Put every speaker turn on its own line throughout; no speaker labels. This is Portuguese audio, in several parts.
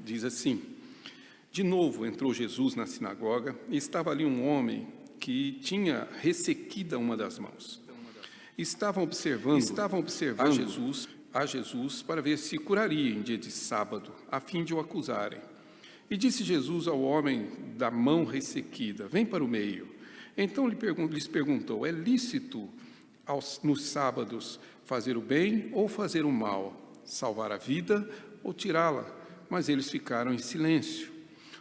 Diz assim: de novo entrou Jesus na sinagoga e estava ali um homem que tinha ressequida uma das mãos. Estavam observando a Jesus para ver se curaria em dia de sábado, a fim de o acusarem. E disse Jesus ao homem da mão ressequida: vem para o meio. Então lhes perguntou: é lícito nos sábados fazer o bem ou fazer o mal, salvar a vida ou tirá-la? Mas eles ficaram em silêncio.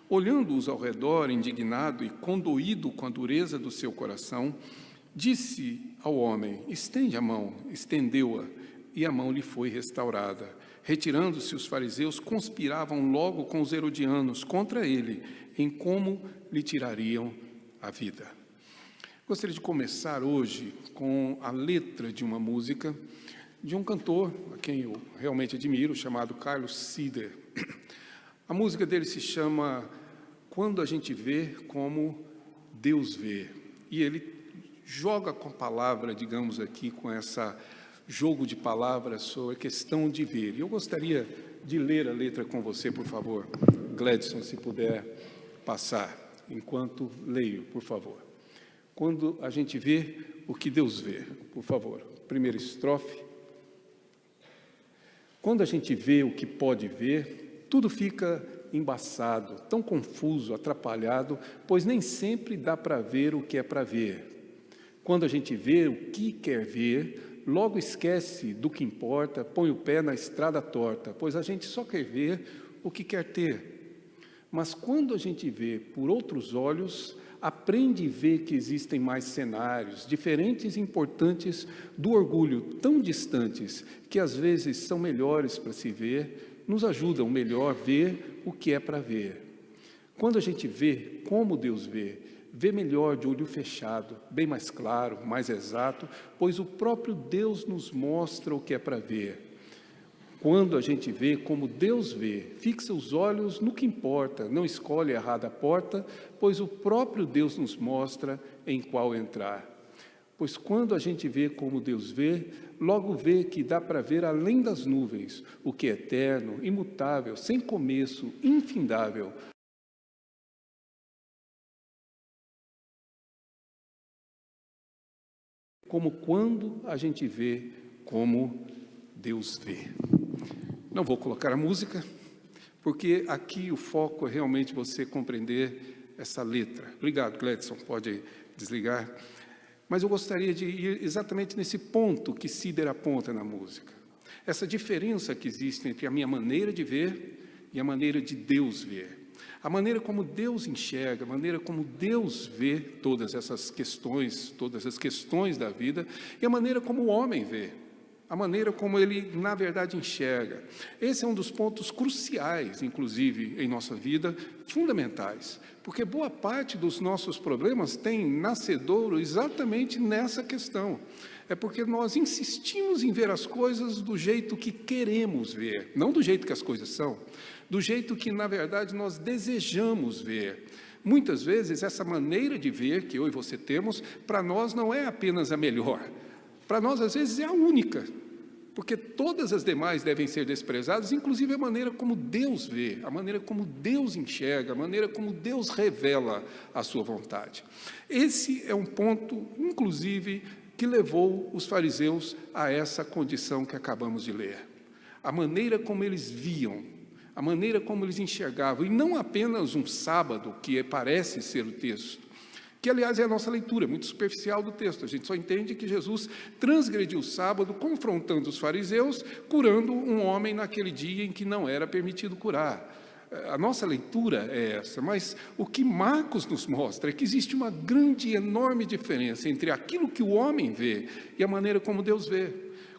Olhando-os ao redor, indignado e condoído com a dureza do seu coração, disse ao homem: estende a mão. Estendeu-a, e a mão lhe foi restaurada. Retirando-se, os fariseus conspiravam logo com os herodianos contra ele, em como lhe tirariam a vida. Gostaria de começar hoje com a letra de uma música de um cantor, a quem eu realmente admiro, chamado Carlos Sider. A música dele se chama Quando a gente vê como Deus vê. E ele joga com a palavra, digamos aqui, com essa jogo de palavras sobre a questão de ver. E eu gostaria de ler a letra com você, por favor. Gladson, se puder passar, enquanto leio, por favor. Quando a gente vê o que Deus vê, por favor. Primeira estrofe. Quando a gente vê o que pode ver, tudo fica embaçado, tão confuso, atrapalhado, pois nem sempre dá para ver o que é para ver. Quando a gente vê o que quer ver, logo esquece do que importa, põe o pé na estrada torta, pois a gente só quer ver o que quer ter. Mas quando a gente vê por outros olhos, aprende e vê que existem mais cenários, diferentes e importantes do orgulho, tão distantes, que às vezes são melhores para se ver, nos ajudam melhor a ver o que é para ver. Quando a gente vê como Deus vê, vê melhor de olho fechado, bem mais claro, mais exato, pois o próprio Deus nos mostra o que é para ver. Quando a gente vê como Deus vê, fixa os olhos no que importa, não escolhe a errada porta, pois o próprio Deus nos mostra em qual entrar. Pois quando a gente vê como Deus vê, logo vê que dá para ver além das nuvens, o que é eterno, imutável, sem começo, infindável. Como quando a gente vê como Deus vê. Não vou colocar a música, porque aqui o foco é realmente você compreender essa letra. Obrigado, Gladson, pode desligar. Mas eu gostaria de ir exatamente nesse ponto que Sider aponta na música. Essa diferença que existe entre a minha maneira de ver e a maneira de Deus ver. A maneira como Deus enxerga, a maneira como Deus vê todas essas questões, todas as questões da vida, e a maneira como o homem vê. A maneira como ele, na verdade, enxerga. Esse é um dos pontos cruciais, inclusive, em nossa vida, fundamentais. Porque boa parte dos nossos problemas tem nascedouro exatamente nessa questão. É porque nós insistimos em ver as coisas do jeito que queremos ver, não do jeito que as coisas são, do jeito que, na verdade, nós desejamos ver. Muitas vezes, essa maneira de ver que eu e você temos, para nós não é apenas a melhor. Para nós, às vezes, é a única, porque todas as demais devem ser desprezadas, inclusive a maneira como Deus vê, a maneira como Deus enxerga, a maneira como Deus revela a sua vontade. Esse é um ponto, inclusive, que levou os fariseus a essa condição que acabamos de ler. A maneira como eles viam, a maneira como eles enxergavam, e não apenas um sábado, que parece ser o texto, que, aliás, é a nossa leitura, muito superficial do texto. A gente só entende que Jesus transgrediu o sábado, confrontando os fariseus, curando um homem naquele dia em que não era permitido curar. A nossa leitura é essa, mas o que Marcos nos mostra é que existe uma grande e enorme diferença entre aquilo que o homem vê e a maneira como Deus vê.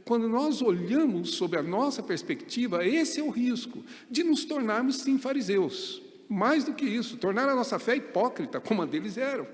Quando nós olhamos sob a nossa perspectiva, esse é o risco de nos tornarmos, sim, fariseus. Mais do que isso, tornar a nossa fé hipócrita, como a deles eram.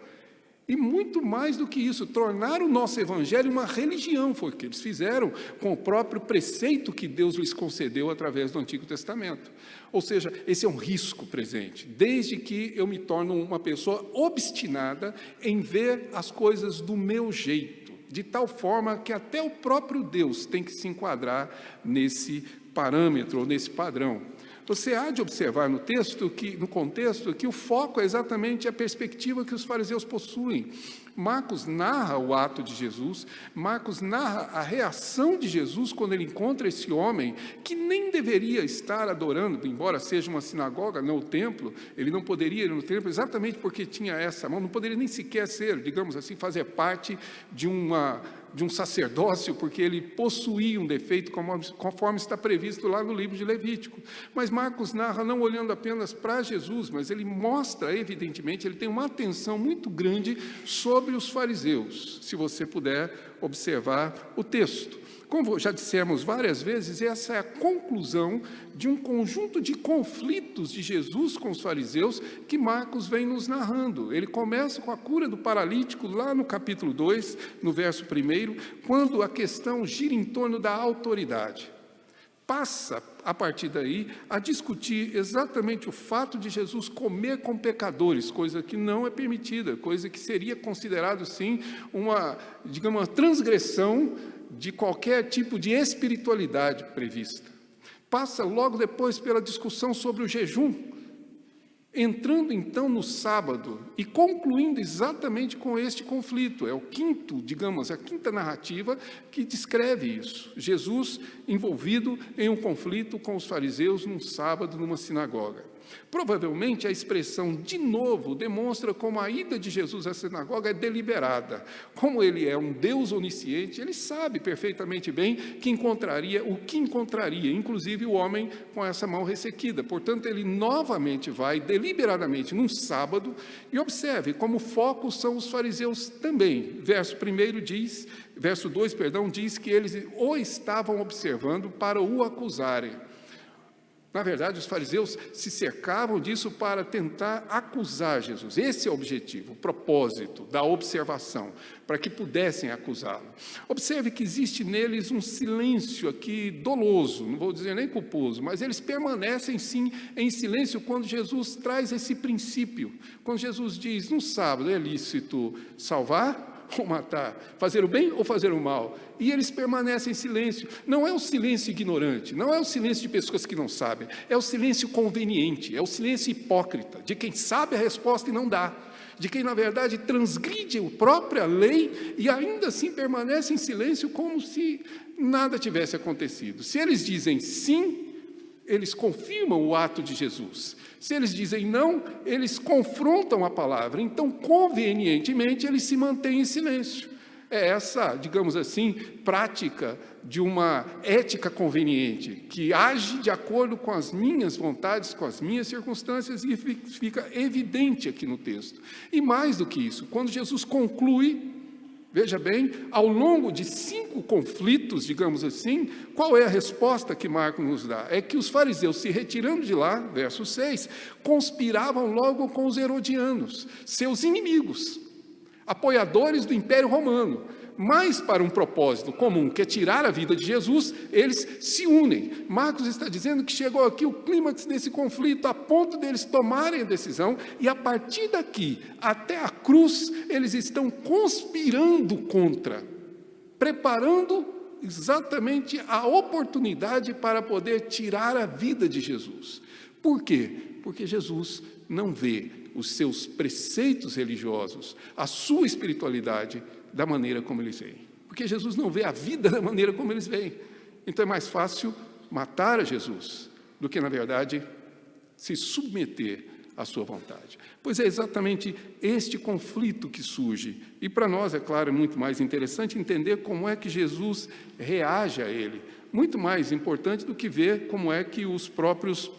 E muito mais do que isso, tornar o nosso evangelho uma religião, foi o que eles fizeram com o próprio preceito que Deus lhes concedeu através do Antigo Testamento. Ou seja, esse é um risco presente, desde que eu me torno uma pessoa obstinada em ver as coisas do meu jeito, de tal forma que até o próprio Deus tem que se enquadrar nesse parâmetro, ou nesse padrão. Você há de observar no texto, no contexto, que o foco é exatamente a perspectiva que os fariseus possuem. Marcos narra o ato de Jesus, Marcos narra a reação de Jesus quando ele encontra esse homem que nem deveria estar adorando, embora seja uma sinagoga, não o templo, ele não poderia ir no templo exatamente porque tinha essa mão, não poderia nem sequer ser, digamos assim, fazer parte de um sacerdócio, porque ele possuía um defeito, conforme está previsto lá no livro de Levítico. Mas Marcos narra não olhando apenas para Jesus, mas ele mostra, evidentemente, ele tem uma atenção muito grande sobre os fariseus, se você puder observar o texto. Como já dissemos várias vezes, essa é a conclusão de um conjunto de conflitos de Jesus com os fariseus que Marcos vem nos narrando. Ele começa com a cura do paralítico lá no capítulo 2, no verso 1, quando a questão gira em torno da autoridade. Passa, a partir daí, a discutir exatamente o fato de Jesus comer com pecadores, coisa que não é permitida, coisa que seria considerado, sim, uma transgressão de qualquer tipo de espiritualidade prevista. Passa logo depois pela discussão sobre o jejum, entrando então no sábado e concluindo exatamente com este conflito. É o quinto, a quinta narrativa que descreve isso. Jesus envolvido em um conflito com os fariseus num sábado numa sinagoga. Provavelmente a expressão "de novo" demonstra como a ida de Jesus à sinagoga é deliberada. Como ele é um Deus onisciente, ele sabe perfeitamente bem o que encontraria, inclusive o homem com essa mão ressequida. Portanto, ele novamente vai deliberadamente num sábado, e observe como foco são os fariseus também. Verso 2, diz que eles o estavam observando para o acusarem. Na verdade, os fariseus se cercavam disso para tentar acusar Jesus. Esse é o objetivo, o propósito da observação, para que pudessem acusá-lo. Observe que existe neles um silêncio aqui doloso, não vou dizer nem culposo, mas eles permanecem sim em silêncio quando Jesus traz esse princípio. Quando Jesus diz, no sábado é lícito salvar ou matar, fazer o bem ou fazer o mal, e eles permanecem em silêncio. Não é o silêncio ignorante, não é o silêncio de pessoas que não sabem, é o silêncio conveniente, é o silêncio hipócrita, de quem sabe a resposta e não dá, de quem na verdade transgride a própria lei e ainda assim permanece em silêncio como se nada tivesse acontecido. Se eles dizem sim, eles confirmam o ato de Jesus. Se eles dizem não, eles confrontam a palavra. Então, convenientemente, eles se mantêm em silêncio. É essa, digamos assim, prática de uma ética conveniente, que age de acordo com as minhas vontades, com as minhas circunstâncias, e fica evidente aqui no texto. E mais do que isso, quando Jesus conclui, veja bem, ao longo de 5 conflitos, digamos assim, qual é a resposta que Marcos nos dá? É que os fariseus, se retirando de lá, verso 6, conspiravam logo com os herodianos, seus inimigos, apoiadores do Império Romano, mas para um propósito comum, que é tirar a vida de Jesus, eles se unem. Marcos está dizendo que chegou aqui o clímax desse conflito, a ponto deles tomarem a decisão, e a partir daqui até a cruz, eles estão conspirando contra, preparando exatamente a oportunidade para poder tirar a vida de Jesus. Por quê? Porque Jesus não vê os seus preceitos religiosos, a sua espiritualidade, da maneira como eles veem. Porque Jesus não vê a vida da maneira como eles veem. Então é mais fácil matar a Jesus do que, na verdade, se submeter à sua vontade. Pois é exatamente este conflito que surge. E para nós, é claro, é muito mais interessante entender como é que Jesus reage a ele. Muito mais importante do que ver como é que os próprios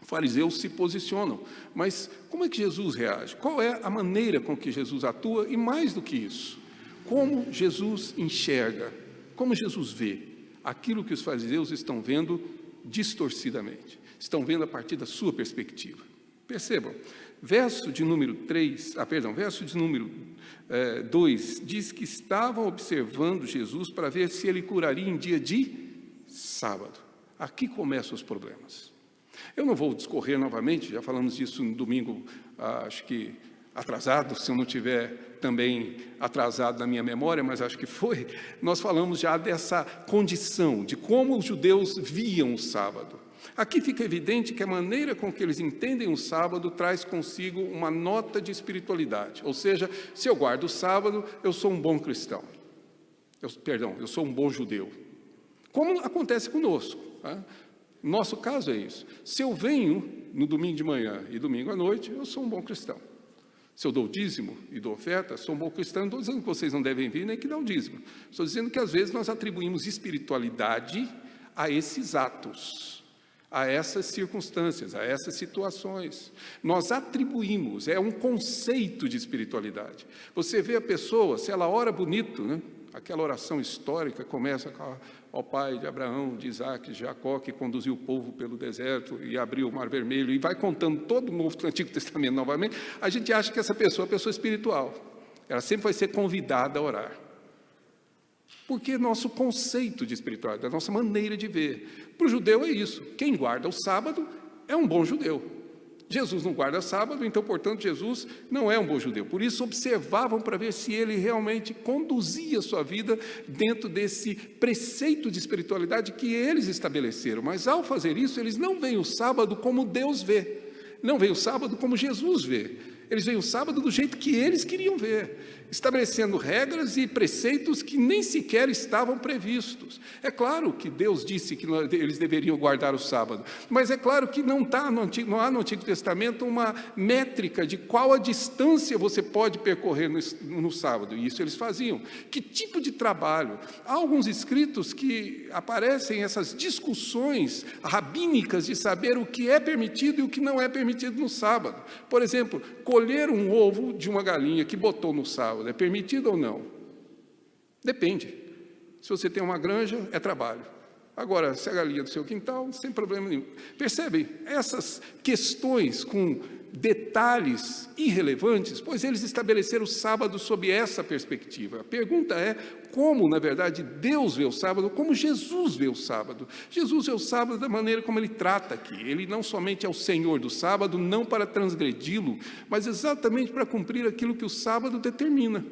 fariseus se posicionam. Mas como é que Jesus reage? Qual é a maneira com que Jesus atua? E mais do que isso, como Jesus enxerga, como Jesus vê aquilo que os fariseus estão vendo distorcidamente, estão vendo a partir da sua perspectiva. Percebam, verso de número 2 diz que estavam observando Jesus para ver se ele curaria em dia de sábado. Aqui começam os problemas. Eu não vou discorrer novamente, já falamos disso no domingo, acho que atrasado, se eu não tiver também atrasado na minha memória, mas acho que foi, nós falamos já dessa condição, de como os judeus viam o sábado. Aqui fica evidente que a maneira com que eles entendem o sábado traz consigo uma nota de espiritualidade. Ou seja, se eu guardo o sábado, eu sou um bom cristão. Eu sou um bom judeu. Como acontece conosco. Tá? Nosso caso é isso. Se eu venho no domingo de manhã e domingo à noite, eu sou um bom cristão. Se eu dou dízimo e dou oferta, sou um bom cristão. Não estou dizendo que vocês não devem vir nem que dão o dízimo. Estou dizendo que às vezes nós atribuímos espiritualidade a esses atos, a essas circunstâncias, a essas situações. Nós atribuímos, é um conceito de espiritualidade. Você vê a pessoa, se ela ora bonito, né? Aquela oração histórica começa com ao pai de Abraão, de Isaac, de Jacó, que conduziu o povo pelo deserto e abriu o Mar Vermelho, e vai contando todo o Antigo Testamento novamente, a gente acha que essa pessoa é uma pessoa espiritual. Ela sempre vai ser convidada a orar. Porque nosso conceito de espiritualidade, a nossa maneira de ver. Para o judeu é isso. Quem guarda o sábado é um bom judeu. Jesus não guarda sábado, então, portanto, Jesus não é um bom judeu. Por isso, observavam para ver se ele realmente conduzia a sua vida dentro desse preceito de espiritualidade que eles estabeleceram. Mas, ao fazer isso, eles não veem o sábado como Deus vê. Não veem o sábado como Jesus vê. Eles veem o sábado do jeito que eles queriam ver, estabelecendo regras e preceitos que nem sequer estavam previstos. É claro que Deus disse que eles deveriam guardar o sábado, mas é claro que não há no Antigo Testamento uma métrica de qual a distância você pode percorrer no sábado, e isso eles faziam. Que tipo de trabalho? Há alguns escritos que aparecem essas discussões rabínicas de saber o que é permitido e o que não é permitido no sábado. Por exemplo, colher um ovo de uma galinha que botou no sábado, é permitido ou não? Depende. Se você tem uma granja, é trabalho. Agora, se a galinha é do seu quintal, sem problema nenhum. Percebem? Essas questões com detalhes irrelevantes, pois eles estabeleceram o sábado sob essa perspectiva. A pergunta é como, na verdade, Deus vê o sábado, como Jesus vê o sábado. Jesus vê o sábado da maneira como ele trata aqui. Ele não somente é o Senhor do sábado, não para transgredi-lo, mas exatamente para cumprir aquilo que o sábado determina.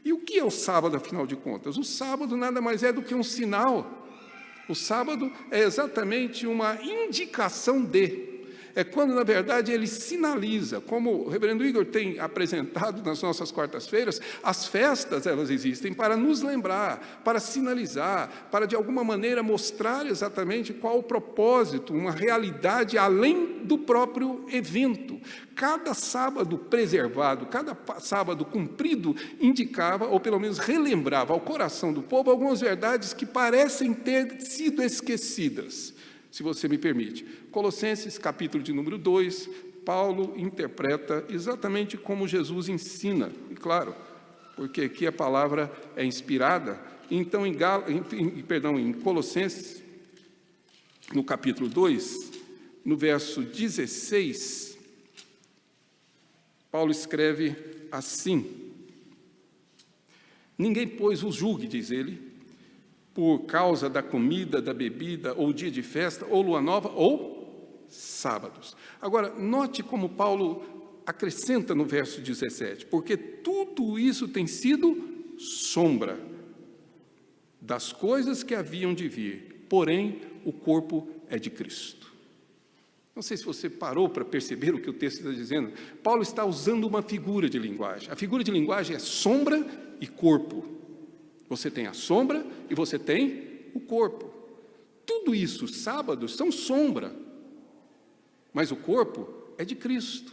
E o que é o sábado, afinal de contas? O sábado nada mais é do que um sinal. O sábado é exatamente uma indicação de. É quando, na verdade, ele sinaliza, como o reverendo Igor tem apresentado nas nossas quartas-feiras, as festas, elas existem para nos lembrar, para sinalizar, para, de alguma maneira, mostrar exatamente qual o propósito, uma realidade além do próprio evento. Cada sábado preservado, cada sábado cumprido, indicava, ou pelo menos relembrava ao coração do povo algumas verdades que parecem ter sido esquecidas. Se você me permite. Colossenses, capítulo de número 2, Paulo interpreta exatamente como Jesus ensina. E claro, porque aqui a palavra é inspirada. Então, em Colossenses, no capítulo 2, no verso 16, Paulo escreve assim: ninguém, pois, os julgue, diz ele, por causa da comida, da bebida, ou dia de festa, ou lua nova, ou sábados. Agora, note como Paulo acrescenta no verso 17, porque tudo isso tem sido sombra das coisas que haviam de vir, porém, o corpo é de Cristo. Não sei se você parou para perceber o que o texto está dizendo. Paulo está usando uma figura de linguagem. A figura de linguagem é sombra e corpo. Você tem a sombra e você tem o corpo. Tudo isso, sábados, são sombra. Mas o corpo é de Cristo.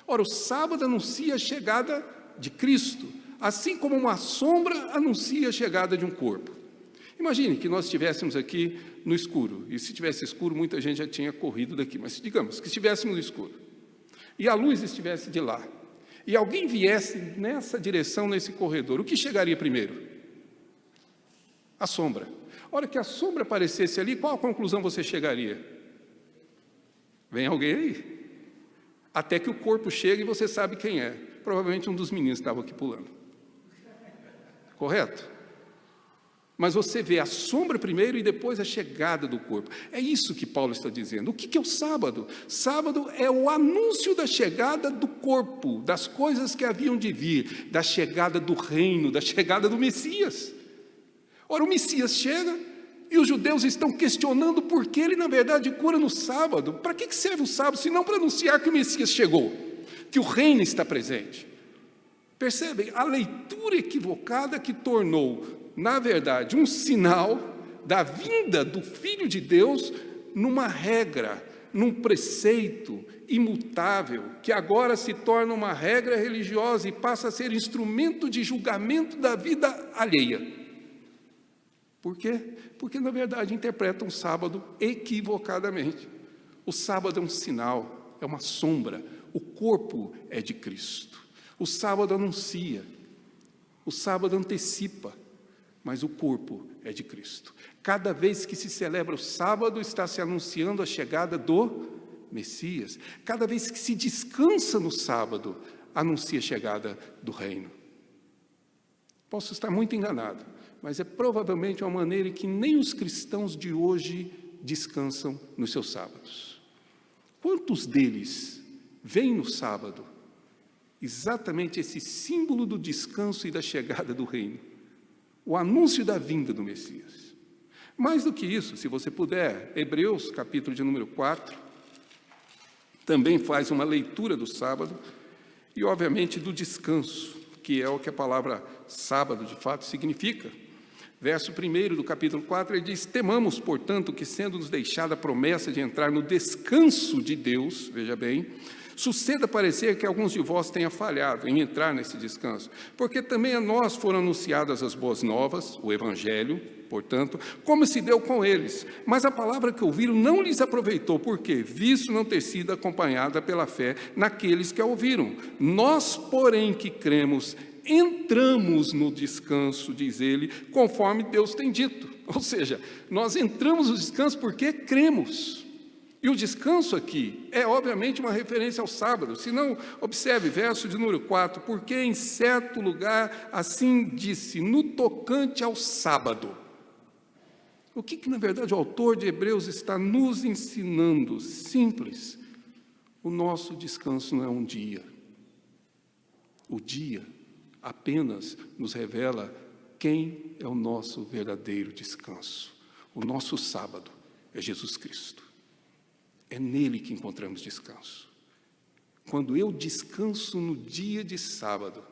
Ora, o sábado anuncia a chegada de Cristo, assim como uma sombra anuncia a chegada de um corpo. Imagine que nós estivéssemos aqui no escuro. E se tivesse escuro, muita gente já tinha corrido daqui. Mas digamos que estivéssemos no escuro. E a luz estivesse de lá. E alguém viesse nessa direção, nesse corredor. O que chegaria primeiro? A sombra. A hora que a sombra aparecesse ali, qual a conclusão você chegaria? Vem alguém aí? Até que o corpo chega e você sabe quem é. Provavelmente um dos meninos estava aqui pulando. Correto? Mas você vê a sombra primeiro e depois a chegada do corpo. É isso que Paulo está dizendo. O que é o sábado? Sábado é o anúncio da chegada do corpo, das coisas que haviam de vir, da chegada do reino, da chegada do Messias. Ora, o Messias chega E os judeus estão questionando por que ele, na verdade, cura no sábado. Para que serve o sábado, se não para anunciar que o Messias chegou, que o reino está presente? Percebem? A leitura equivocada que tornou, na verdade, um sinal da vinda do Filho de Deus numa regra, num preceito imutável, que agora se torna uma regra religiosa e passa a ser instrumento de julgamento da vida alheia. Por quê? Porque, na verdade, interpretam o sábado equivocadamente. O sábado é um sinal, é uma sombra. O corpo é de Cristo. O sábado anuncia, o sábado antecipa, mas o corpo é de Cristo. Cada vez que se celebra o sábado, está se anunciando a chegada do Messias. Cada vez que se descansa no sábado, anuncia a chegada do reino. Posso estar muito enganado, mas é provavelmente uma maneira em que nem os cristãos de hoje descansam nos seus sábados. Quantos deles veem no sábado exatamente esse símbolo do descanso e da chegada do reino, o anúncio da vinda do Messias? Mais do que isso, se você puder, Hebreus, capítulo de número 4, também faz uma leitura do sábado e, obviamente, do descanso, que é o que a palavra sábado, de fato, significa. Verso 1 do capítulo 4, ele diz: temamos, portanto, que sendo-nos deixada a promessa de entrar no descanso de Deus, veja bem, suceda parecer que alguns de vós tenham falhado em entrar nesse descanso, porque também a nós foram anunciadas as boas novas, o Evangelho, portanto, como se deu com eles. Mas a palavra que ouviram não lhes aproveitou, porque, visto não ter sido acompanhada pela fé naqueles que a ouviram. Nós, porém, que cremos, entramos no descanso, diz ele, conforme Deus tem dito. Ou seja, nós entramos no descanso porque cremos. E o descanso aqui é, obviamente, uma referência ao sábado. Se não, observe, verso de número 4, porque em certo lugar assim disse, no tocante ao sábado. O que na verdade, o autor de Hebreus está nos ensinando? Simples. O nosso descanso não é um dia. O dia apenas nos revela quem é o nosso verdadeiro descanso. O nosso sábado é Jesus Cristo. É nele que encontramos descanso. Quando eu descanso no dia de sábado,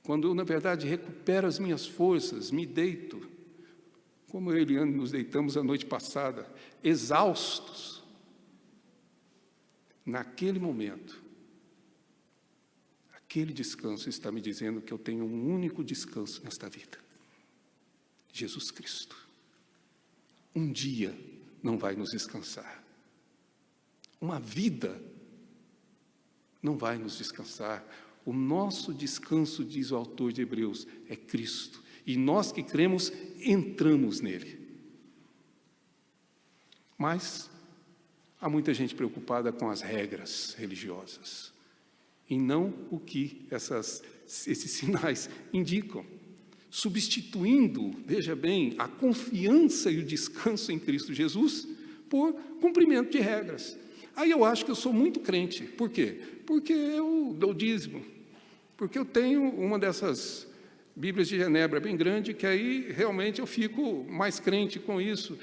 quando eu, na verdade, recupero as minhas forças, me deito, como eu e Eliane nos deitamos a noite passada, exaustos, naquele momento, aquele descanso está me dizendo que eu tenho um único descanso nesta vida: Jesus Cristo. Um dia não vai nos descansar. Uma vida não vai nos descansar. O nosso descanso, diz o autor de Hebreus, é Cristo. E nós que cremos, entramos nele. Mas há muita gente preocupada com as regras religiosas e não o que esses sinais indicam, substituindo, veja bem, a confiança e o descanso em Cristo Jesus por cumprimento de regras. Aí eu acho que eu sou muito crente. Por quê? Porque eu dou dízimo, porque eu tenho uma dessas Bíblias de Genebra bem grande, que aí realmente eu fico mais crente com isso.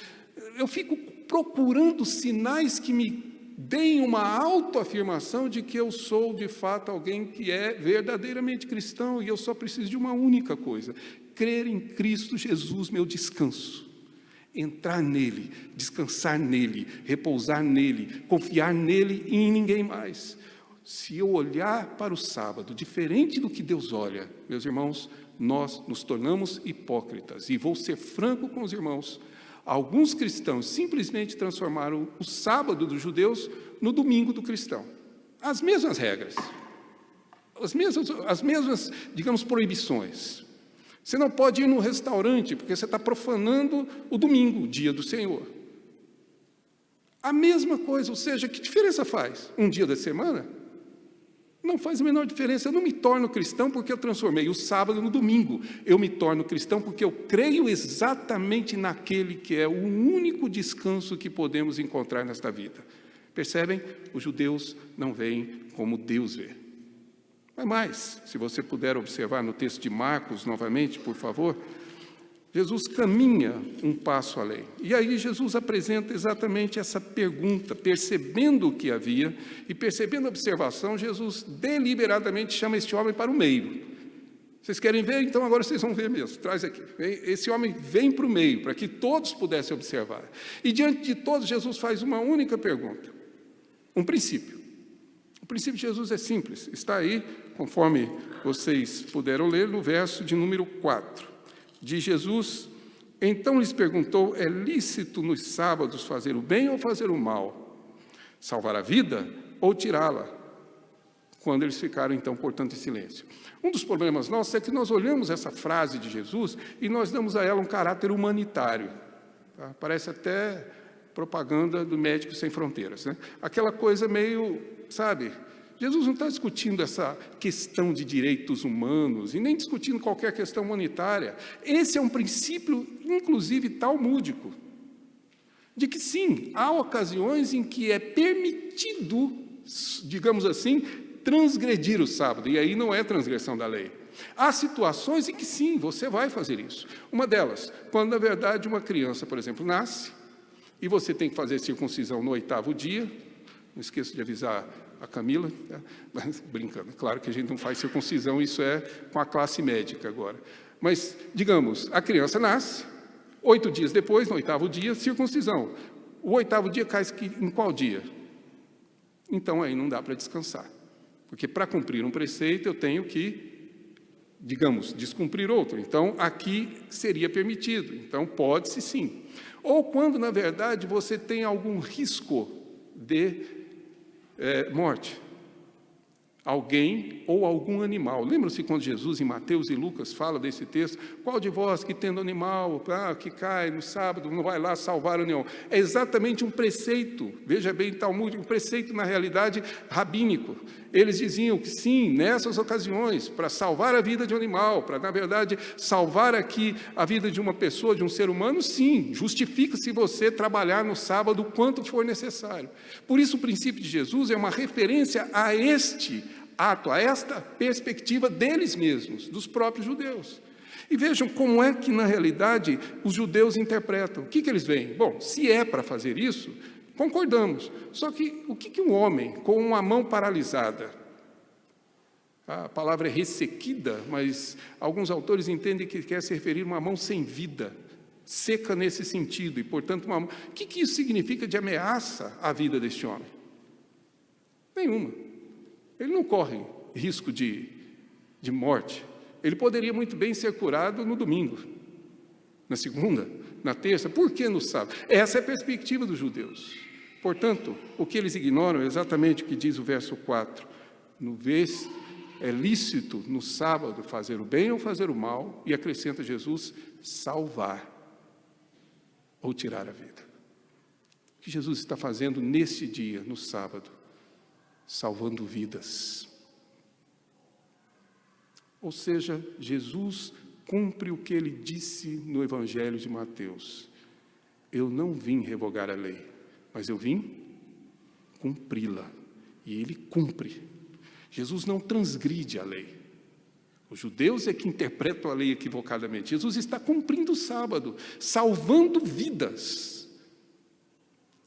Eu fico procurando sinais que me deem uma autoafirmação de que eu sou, de fato, alguém que é verdadeiramente cristão, e eu só preciso de uma única coisa: crer em Cristo Jesus, meu descanso. Entrar nele, descansar nele, repousar nele, confiar nele e em ninguém mais. Se eu olhar para o sábado diferente do que Deus olha, meus irmãos, nós nos tornamos hipócritas. E vou ser franco com os irmãos: alguns cristãos simplesmente transformaram o sábado dos judeus no domingo do cristão. As mesmas regras, as mesmas, digamos, proibições. Você não pode ir num restaurante porque você está profanando o domingo, o dia do Senhor. A mesma coisa, ou seja, que diferença faz? Um dia da semana? Não faz a menor diferença. Eu não me torno cristão porque eu transformei o sábado no domingo. Eu me torno cristão porque eu creio exatamente naquele que é o único descanso que podemos encontrar nesta vida. Percebem? Os judeus não veem como Deus vê. Mas mais, se você puder observar no texto de Marcos, novamente, por favor, Jesus caminha um passo além. E aí Jesus apresenta exatamente essa pergunta, percebendo o que havia e percebendo a observação, Jesus deliberadamente chama este homem para o meio. Vocês querem ver? Então agora vocês vão ver mesmo. Traz aqui. Esse homem vem para o meio, para que todos pudessem observar. E diante de todos, Jesus faz uma única pergunta. Um princípio. O princípio de Jesus é simples. Está aí, conforme vocês puderam ler, no verso de número 4. De Jesus, então lhes perguntou, é lícito nos sábados fazer o bem ou fazer o mal? Salvar a vida ou tirá-la? Quando eles ficaram, então, portanto, em silêncio. Um dos problemas nossos é que nós olhamos essa frase de Jesus e nós damos a ela um caráter humanitário. Tá? Parece até propaganda do Médicos Sem Fronteiras, né? Aquela coisa meio, sabe... Jesus não está discutindo essa questão de direitos humanos e nem discutindo qualquer questão humanitária. Esse é um princípio, inclusive, talmúdico, de que sim, há ocasiões em que é permitido, digamos assim, transgredir o sábado, e aí não é transgressão da lei. Há situações em que sim, você vai fazer isso. Uma delas, quando na verdade uma criança, por exemplo, nasce, e você tem que fazer circuncisão no 8º dia, não esqueço de avisar a Camila, tá? Mas, brincando, claro que a gente não faz circuncisão, isso é com a classe médica agora. Mas, digamos, a criança nasce, 8 dias depois, no 8º dia, circuncisão. O 8º dia cai em qual dia? Então, aí não dá para descansar. Porque para cumprir um preceito, eu tenho que, digamos, descumprir outro. Então, aqui seria permitido. Então, pode-se sim. Ou quando, na verdade, você tem algum risco de morte. Alguém ou algum animal. Lembram-se quando Jesus, em Mateus e Lucas, fala desse texto? Qual de vós que tendo animal, que cai no sábado, não vai lá salvar o leão? É exatamente um preceito, veja bem, Talmud, um preceito, na realidade, rabínico. Eles diziam que sim, nessas ocasiões, para salvar a vida de um animal, para, na verdade, salvar aqui a vida de uma pessoa, de um ser humano, sim, justifica-se você trabalhar no sábado o quanto for necessário. Por isso, o princípio de Jesus é uma referência a este ato, a esta perspectiva deles mesmos, dos próprios judeus. E vejam como é que, na realidade, os judeus interpretam. O que eles veem? Bom, se é para fazer isso, concordamos. Só que o que um homem com uma mão paralisada, a palavra é ressequida, mas alguns autores entendem que quer se referir a uma mão sem vida, seca nesse sentido, e portanto uma mão... O que isso significa de ameaça à vida deste homem? Nenhuma. Ele não corre risco de morte. Ele poderia muito bem ser curado no domingo, na segunda, na terça. Por que no sábado? Essa é a perspectiva dos judeus. Portanto, o que eles ignoram é exatamente o que diz o verso 4. No vez, é lícito no sábado fazer o bem ou fazer o mal, e acrescenta Jesus, salvar ou tirar a vida. O que Jesus está fazendo nesse dia, no sábado? Salvando vidas. Ou seja, Jesus cumpre o que ele disse no Evangelho de Mateus. Eu não vim revogar a lei, mas eu vim cumpri-la. E ele cumpre. Jesus não transgride a lei. Os judeus é que interpretam a lei equivocadamente. Jesus está cumprindo o sábado, salvando vidas.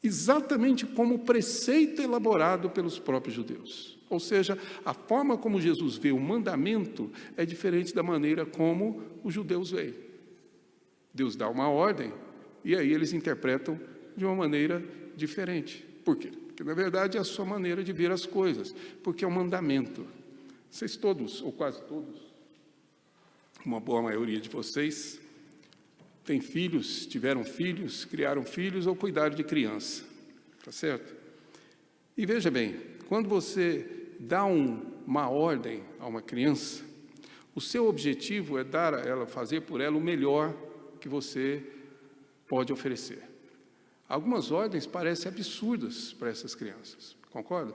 Exatamente como o preceito elaborado pelos próprios judeus. Ou seja, a forma como Jesus vê o mandamento é diferente da maneira como os judeus veem. Deus dá uma ordem, e aí eles interpretam de uma maneira diferente. Por quê? Porque, na verdade, é a sua maneira de ver as coisas, porque é um mandamento. Vocês todos, ou quase todos, uma boa maioria de vocês, têm filhos, tiveram filhos, criaram filhos ou cuidaram de criança. Tá certo? E veja bem, quando você dá uma ordem a uma criança, o seu objetivo é dar a ela, fazer por ela o melhor que você pode oferecer. Algumas ordens parecem absurdas para essas crianças, concorda?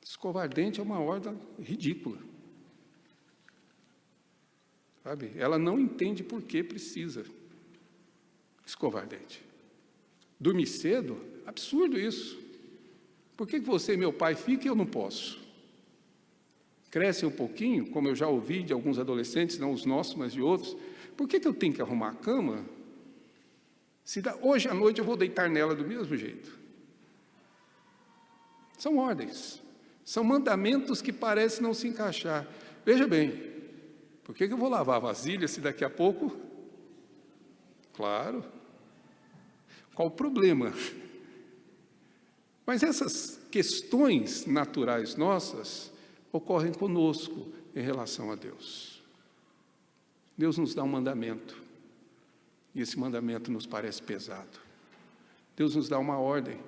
Escovar dente é uma ordem ridícula. Sabe? Ela não entende por que precisa escovar dente. Dormir cedo? Absurdo isso. Por que você e meu pai ficam e eu não posso? Crescem um pouquinho, como eu já ouvi de alguns adolescentes, não os nossos, mas de outros. por que eu tenho que arrumar a cama se hoje à noite eu vou deitar nela do mesmo jeito? São ordens, são mandamentos que parecem não se encaixar. Veja bem, por que eu vou lavar a vasilha se daqui a pouco... Claro. Qual o problema? Mas essas questões naturais nossas ocorrem conosco em relação a Deus. Deus nos dá um mandamento, e esse mandamento nos parece pesado. Deus nos dá uma ordem,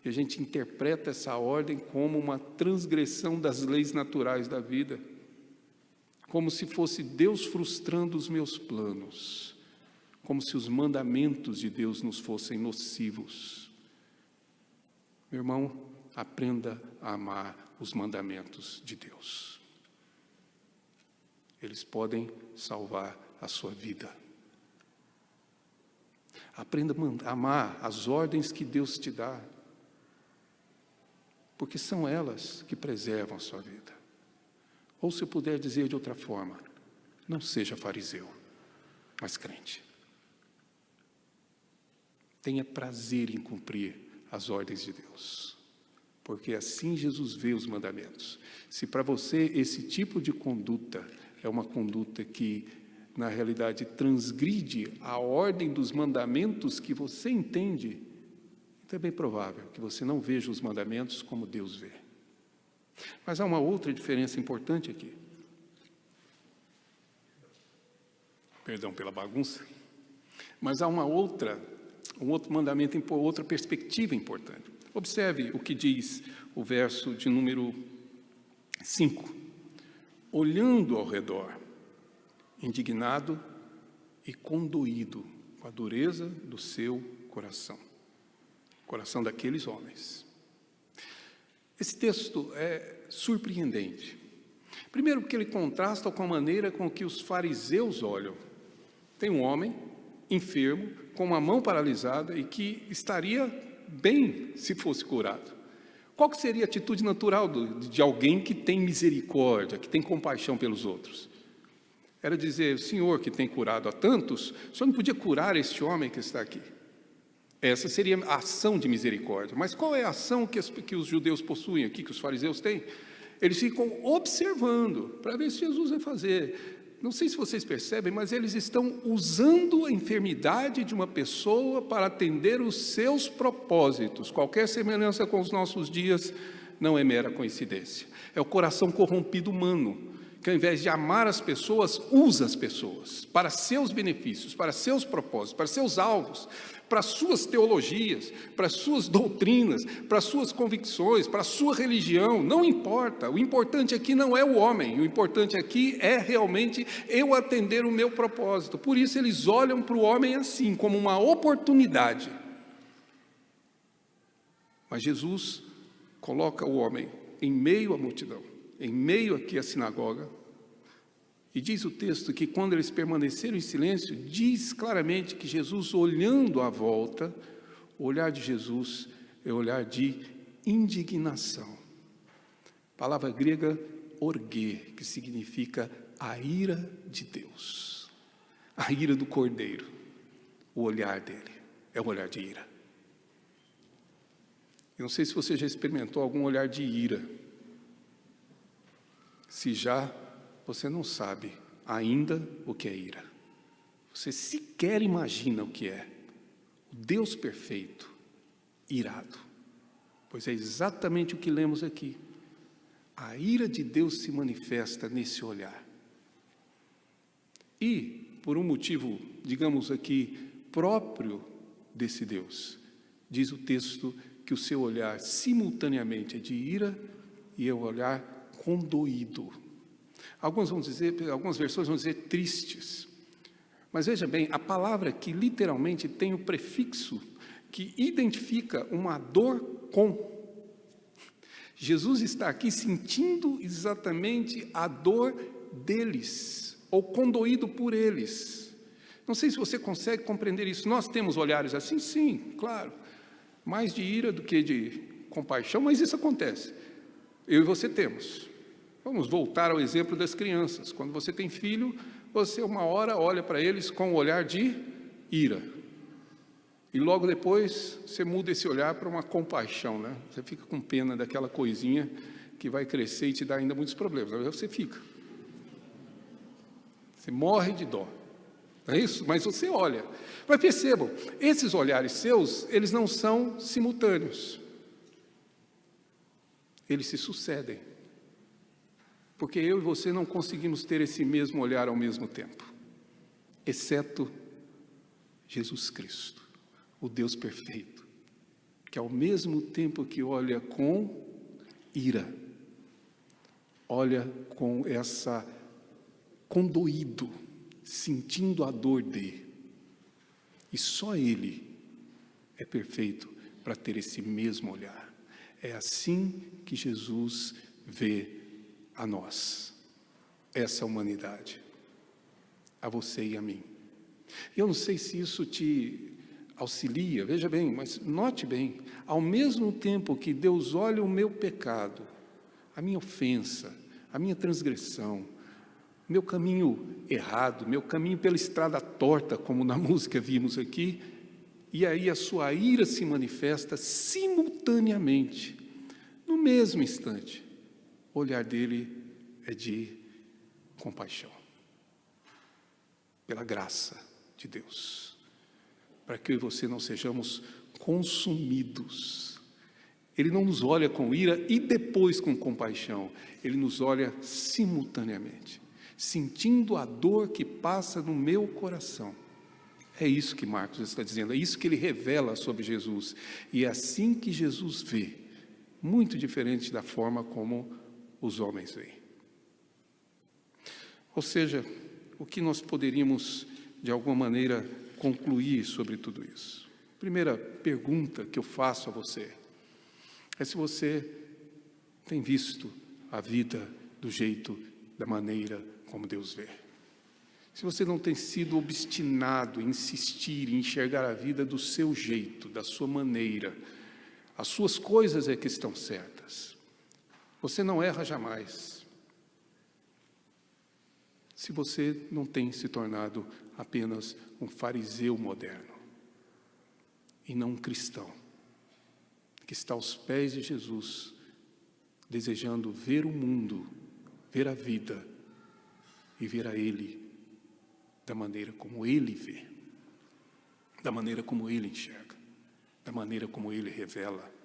e a gente interpreta essa ordem como uma transgressão das leis naturais da vida, como se fosse Deus frustrando os meus planos, como se os mandamentos de Deus nos fossem nocivos. Meu irmão, aprenda a amar os mandamentos de Deus. Eles podem salvar a sua vida. Aprenda a amar as ordens que Deus te dá, porque são elas que preservam a sua vida. Ou, se eu puder dizer de outra forma, não seja fariseu, mas crente. Tenha prazer em cumprir as ordens de Deus, porque assim Jesus vê os mandamentos. Se para você esse tipo de conduta é uma conduta que, na realidade, transgride a ordem dos mandamentos que você entende, então é bem provável que você não veja os mandamentos como Deus vê. Mas há uma outra diferença importante aqui. Perdão pela bagunça. Mas há um outro mandamento, outra perspectiva importante. Observe o que diz o verso de número 5. Olhando ao redor, indignado e condoído com a dureza do seu coração. Coração daqueles homens. Esse texto é surpreendente. Primeiro porque ele contrasta com a maneira com que os fariseus olham. Tem um homem enfermo, com uma mão paralisada e que estaria bem se fosse curado. Qual que seria a atitude natural de alguém que tem misericórdia, que tem compaixão pelos outros? Era dizer: o Senhor que tem curado a tantos, o Senhor não podia curar este homem que está aqui? Essa seria a ação de misericórdia. Mas qual é a ação que os judeus possuem aqui, que os fariseus têm? Eles ficam observando para ver se Jesus vai fazer. Não sei se vocês percebem, mas eles estão usando a enfermidade de uma pessoa para atender os seus propósitos. Qualquer semelhança com os nossos dias não é mera coincidência. É o coração corrompido humano, que ao invés de amar as pessoas, usa as pessoas para seus benefícios, para seus propósitos, para seus alvos, para suas teologias, para suas doutrinas, para suas convicções, para a sua religião. Não importa, o importante aqui não é o homem, o importante aqui é realmente eu atender o meu propósito. Por isso eles olham para o homem assim, como uma oportunidade. Mas Jesus coloca o homem em meio à multidão, em meio aqui à sinagoga, e diz o texto que quando eles permaneceram em silêncio, diz claramente que Jesus, olhando à volta, o olhar de Jesus é o olhar de indignação. Palavra grega orgê, que significa a ira de Deus, a ira do Cordeiro. O olhar dele é um olhar de ira. Eu não sei se você já experimentou algum olhar de ira. Se já, você não sabe ainda o que é ira. Você sequer imagina o que é. O Deus perfeito, irado. Pois é exatamente o que lemos aqui. A ira de Deus se manifesta nesse olhar. E, por um motivo, digamos aqui, próprio desse Deus, diz o texto que o seu olhar simultaneamente é de ira e é o olhar condoído. Algumas versões vão dizer tristes. Mas veja bem, a palavra que literalmente tem o prefixo que identifica uma dor com. Jesus está aqui sentindo exatamente a dor deles, ou condoído por eles. Não sei se você consegue compreender isso. Nós temos olhares assim? Sim, claro. Mais de ira do que de compaixão, mas isso acontece. Eu e você temos. Vamos voltar ao exemplo das crianças. Quando você tem filho, você uma hora olha para eles com um olhar de ira. E logo depois você muda esse olhar para uma compaixão, né? Você fica com pena daquela coisinha que vai crescer e te dar ainda muitos problemas. Aí você fica. Você morre de dó. Não é isso? Mas você olha. Mas percebam, esses olhares seus, eles não são simultâneos. Eles se sucedem. Porque eu e você não conseguimos ter esse mesmo olhar ao mesmo tempo. Exceto Jesus Cristo, o Deus perfeito, que ao mesmo tempo que olha com ira, olha com essa condoído, sentindo a dor de. E só Ele é perfeito para ter esse mesmo olhar. É assim que Jesus vê a nós, essa humanidade, a você e a mim. Eu não sei se isso te auxilia, veja bem, mas note bem, ao mesmo tempo que Deus olha o meu pecado, a minha ofensa, a minha transgressão, meu caminho errado, meu caminho pela estrada torta, como na música vimos aqui, e aí a sua ira se manifesta simultaneamente, no mesmo instante. O olhar dele é de compaixão, pela graça de Deus, para que eu e você não sejamos consumidos. Ele não nos olha com ira e depois com compaixão, ele nos olha simultaneamente, sentindo a dor que passa no meu coração. É isso que Marcos está dizendo, é isso que ele revela sobre Jesus, e é assim que Jesus vê, muito diferente da forma como os homens veem. Ou seja, o que nós poderíamos, de alguma maneira, concluir sobre tudo isso? Primeira pergunta que eu faço a você é se você tem visto a vida do jeito, da maneira como Deus vê. Se você não tem sido obstinado em insistir, em enxergar a vida do seu jeito, da sua maneira, as suas coisas é que estão certas. Você não erra jamais. Se você não tem se tornado apenas um fariseu moderno e não um cristão, que está aos pés de Jesus, desejando ver o mundo, ver a vida e ver a Ele da maneira como Ele vê, da maneira como Ele enxerga, da maneira como Ele revela.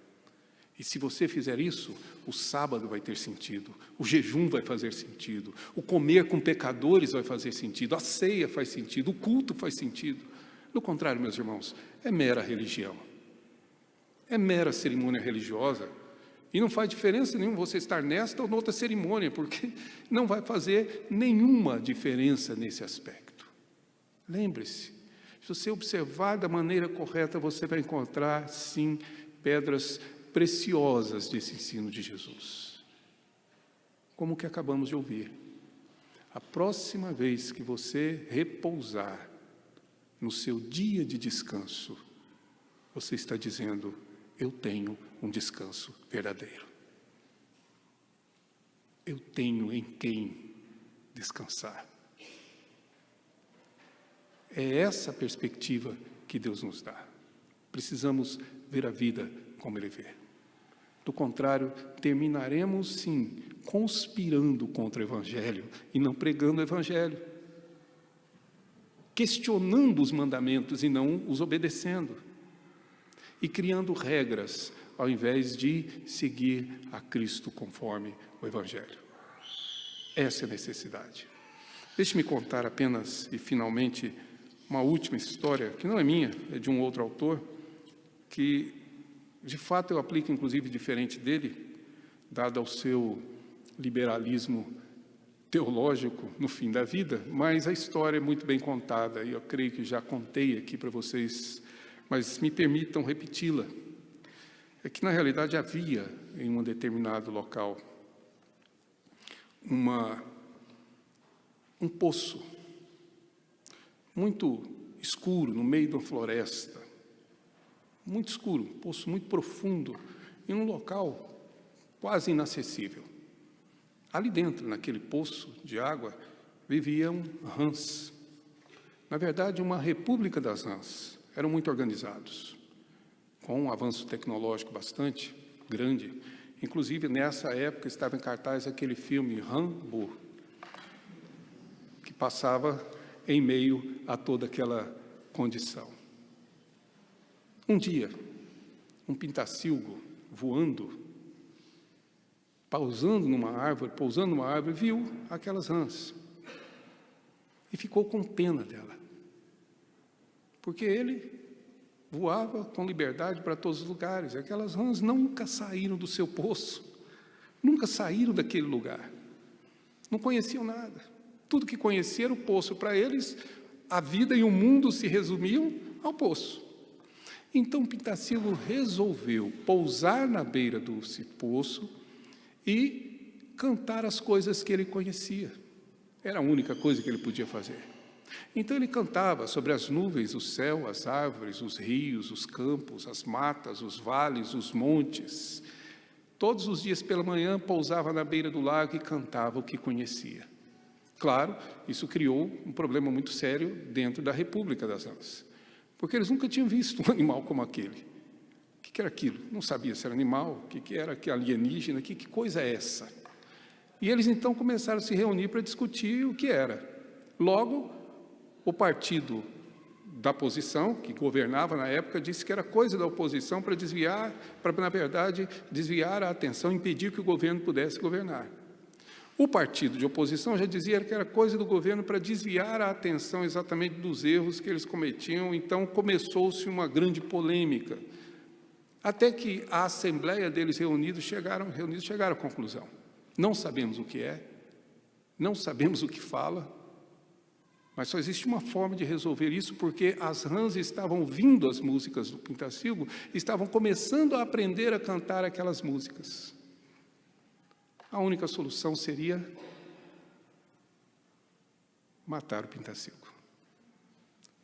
E se você fizer isso, o sábado vai ter sentido, o jejum vai fazer sentido, o comer com pecadores vai fazer sentido, a ceia faz sentido, o culto faz sentido. Do contrário, meus irmãos, é mera religião, é mera cerimônia religiosa, e não faz diferença nenhuma você estar nesta ou noutra cerimônia, porque não vai fazer nenhuma diferença nesse aspecto. Lembre-se, se você observar da maneira correta, você vai encontrar, sim, pedras preciosas desse ensino de Jesus. Como que acabamos de ouvir. A próxima vez que você repousar no seu dia de descanso, você está dizendo, eu tenho um descanso verdadeiro. Eu tenho em quem descansar. É essa a perspectiva que Deus nos dá. Precisamos ver a vida como Ele vê. Do contrário, terminaremos, sim, conspirando contra o Evangelho e não pregando o Evangelho. Questionando os mandamentos e não os obedecendo. E criando regras, ao invés de seguir a Cristo conforme o Evangelho. Essa é a necessidade. Deixe-me contar apenas, e finalmente, uma última história, que não é minha, é de um outro autor, que de fato eu aplico inclusive diferente dele, dado ao seu liberalismo teológico no fim da vida, mas a história é muito bem contada, e eu creio que já contei aqui para vocês, mas me permitam repeti-la. É que na realidade havia em um determinado local um poço muito escuro no meio de uma floresta, muito escuro, um poço muito profundo, em um local quase inacessível. Ali dentro, naquele poço de água, viviam rãs. Na verdade, uma república das rãs. Eram muito organizados, com um avanço tecnológico bastante grande. Inclusive, nessa época, estava em cartaz aquele filme Rambo, que passava em meio a toda aquela condição. Um dia, um pintacilgo voando, pousando numa árvore, viu aquelas rãs e ficou com pena dela, porque ele voava com liberdade para todos os lugares. Aquelas rãs nunca saíram do seu poço, nunca saíram daquele lugar, não conheciam nada. Tudo que conheciam era o poço. Para eles, a vida e o mundo se resumiam ao poço. Então, Pintacilgo resolveu pousar na beira do poço e cantar as coisas que ele conhecia. Era a única coisa que ele podia fazer. Então, ele cantava sobre as nuvens, o céu, as árvores, os rios, os campos, as matas, os vales, os montes. Todos os dias pela manhã, pousava na beira do lago e cantava o que conhecia. Claro, isso criou um problema muito sério dentro da República das Rãs, porque eles nunca tinham visto um animal como aquele. O que era aquilo? Não sabia se era animal, o que era que alienígena, que coisa é essa? E eles então começaram a se reunir para discutir o que era. Logo, o partido da oposição, que governava na época, disse que era coisa da oposição para desviar, na verdade, desviar a atenção, impedir que o governo pudesse governar. O partido de oposição já dizia que era coisa do governo para desviar a atenção exatamente dos erros que eles cometiam. Então, começou-se uma grande polêmica, até que a assembleia deles reunidos chegaram à conclusão: não sabemos o que é, não sabemos o que fala, mas só existe uma forma de resolver isso, porque as rãs estavam ouvindo as músicas do Pintacilgo, estavam começando a aprender a cantar aquelas músicas. A única solução seria matar o Pintacilgo.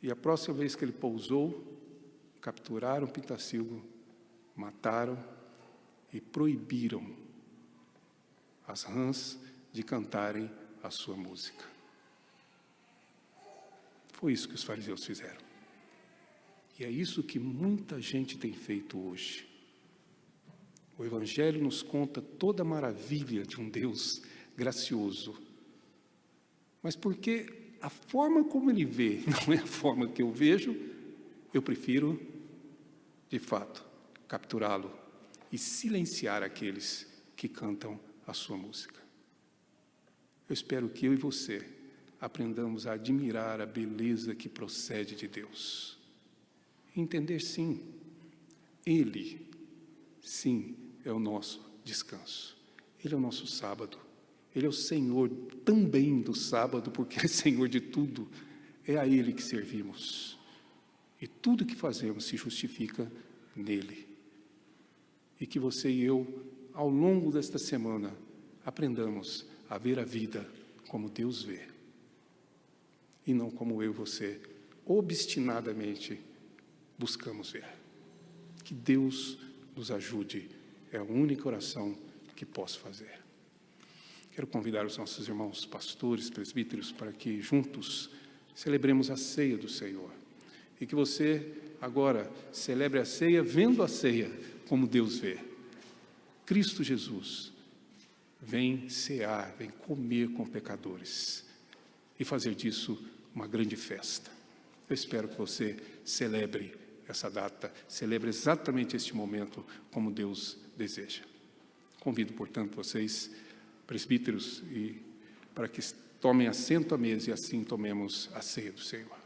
E a próxima vez que ele pousou, capturaram o Pintacilgo, mataram e proibiram as rãs de cantarem a sua música. Foi isso que os fariseus fizeram. E é isso que muita gente tem feito hoje. O Evangelho nos conta toda a maravilha de um Deus gracioso. Mas porque a forma como Ele vê não é a forma que eu vejo, eu prefiro, de fato, capturá-lo e silenciar aqueles que cantam a sua música. Eu espero que eu e você aprendamos a admirar a beleza que procede de Deus. Entender, sim, Ele, sim, é o nosso descanso. Ele é o nosso sábado. Ele é o Senhor também do sábado, porque é Senhor de tudo. É a Ele que servimos. E tudo que fazemos se justifica nele. E que você e eu, ao longo desta semana, aprendamos a ver a vida como Deus vê. E não como eu e você, obstinadamente, buscamos ver. Que Deus nos ajude. É a única oração que posso fazer. Quero convidar os nossos irmãos pastores, presbíteros, para que juntos celebremos a ceia do Senhor. E que você agora celebre a ceia vendo a ceia como Deus vê. Cristo Jesus vem cear, vem comer com pecadores e fazer disso uma grande festa. Eu espero que você celebre essa data, celebre exatamente este momento como Deus deseja. Convido, portanto, vocês, presbíteros, para que tomem assento à mesa e assim tomemos a ceia do Senhor.